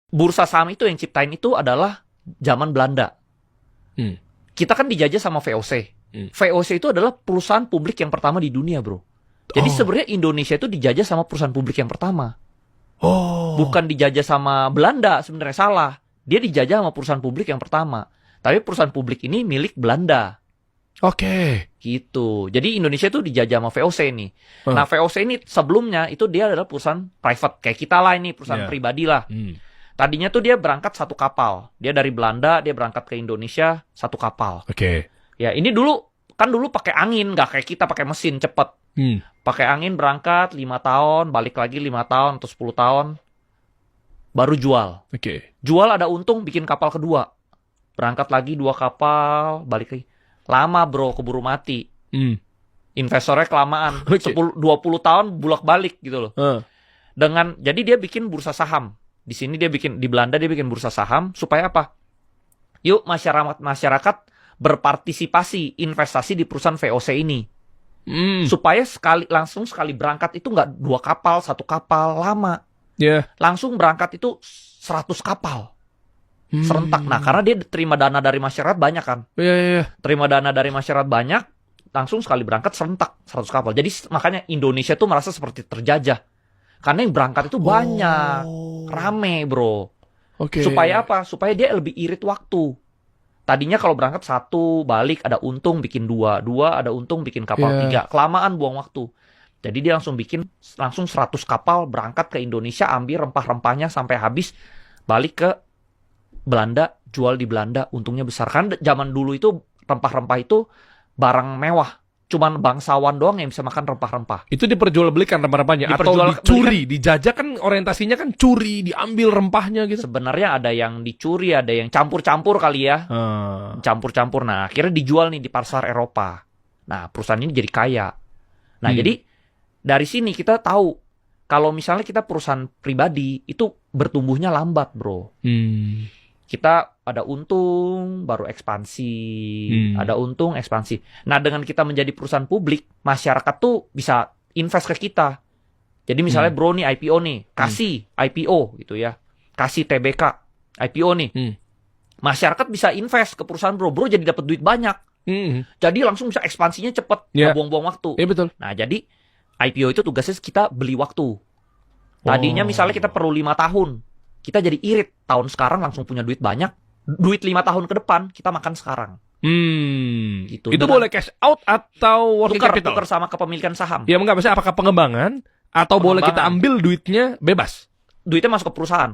bursa saham itu yang ciptain itu adalah zaman Belanda. Kita kan dijajah sama VOC. VOC itu adalah perusahaan publik yang pertama di dunia, bro. Jadi sebenarnya Indonesia itu dijajah sama perusahaan publik yang pertama. Bukan dijajah sama Belanda, sebenarnya salah. Dia dijajah sama perusahaan publik yang pertama. Tapi perusahaan publik ini milik Belanda. Gitu. Jadi Indonesia itu dijajah sama VOC nih. Nah, VOC ini sebelumnya itu dia adalah perusahaan private. Kayak kita lah ini, perusahaan pribadi lah. Tadinya tuh dia berangkat satu kapal. Dia dari Belanda, dia berangkat ke Indonesia satu kapal. Ya, ini dulu pakai angin, nggak kayak kita pakai mesin cepet. Pakai angin berangkat 5 tahun, balik lagi 5 tahun atau 10 tahun, baru jual. Jual ada untung, bikin kapal kedua. Berangkat lagi 2 kapal, balik lagi. Lama, bro, keburu mati. Investornya kelamaan. 10-20 tahun bulak-balik gitu loh. Jadi dia bikin bursa saham. Di Belanda dia bikin bursa saham supaya apa? Yuk masyarakat berpartisipasi investasi di perusahaan VOC ini. Supaya langsung sekali berangkat itu nggak 2 kapal, 1 kapal, lama. Langsung berangkat itu 100 kapal. Serentak. Nah, karena dia terima dana dari masyarakat banyak kan. Terima dana dari masyarakat banyak, langsung sekali berangkat serentak 100 kapal. Jadi makanya Indonesia tuh merasa seperti terjajah. Karena yang berangkat itu banyak. Rame, bro. Supaya apa? Supaya dia lebih irit waktu. Tadinya kalau berangkat 1, balik ada untung bikin 2 ada untung bikin kapal 3. Kelamaan buang waktu. Jadi dia langsung 100 kapal berangkat ke Indonesia, ambil rempah-rempahnya sampai habis, balik ke Belanda, jual di Belanda, untungnya besar. Kan zaman dulu itu rempah-rempah itu barang mewah. Cuman bangsawan doang yang bisa makan rempah-rempah. Itu diperjualbelikan rempah-rempahnya atau dicuri, dijajah kan orientasinya kan curi, diambil rempahnya gitu. Sebenarnya ada yang dicuri, ada yang campur-campur kali ya. Campur-campur. Nah, akhirnya dijual nih di pasar Eropa. Nah, perusahaan ini jadi kaya. Nah, jadi dari sini kita tahu kalau misalnya kita perusahaan pribadi itu bertumbuhnya lambat, bro. Kita ada untung, baru ekspansi. Ada untung, ekspansi. Nah, dengan kita menjadi perusahaan publik, masyarakat tuh bisa invest ke kita. Jadi misalnya bro nih IPO nih, kasih IPO gitu ya. Kasih TBK, IPO nih. Masyarakat bisa invest ke perusahaan bro. Bro jadi dapat duit banyak. Jadi langsung bisa ekspansinya cepet, nggak buang-buang waktu. Betul. Nah, jadi IPO itu tugasnya kita beli waktu. Tadinya misalnya kita perlu 5 tahun. Kita jadi irit. Tahun sekarang langsung punya duit banyak. Duit 5 tahun ke depan, kita makan sekarang. Gitu. Itu boleh cash out atau working capital? Tukar sama kepemilikan saham. Ya enggak, maksudnya apakah pengembangan? Atau boleh kita ambil duitnya bebas? Duitnya masuk ke perusahaan.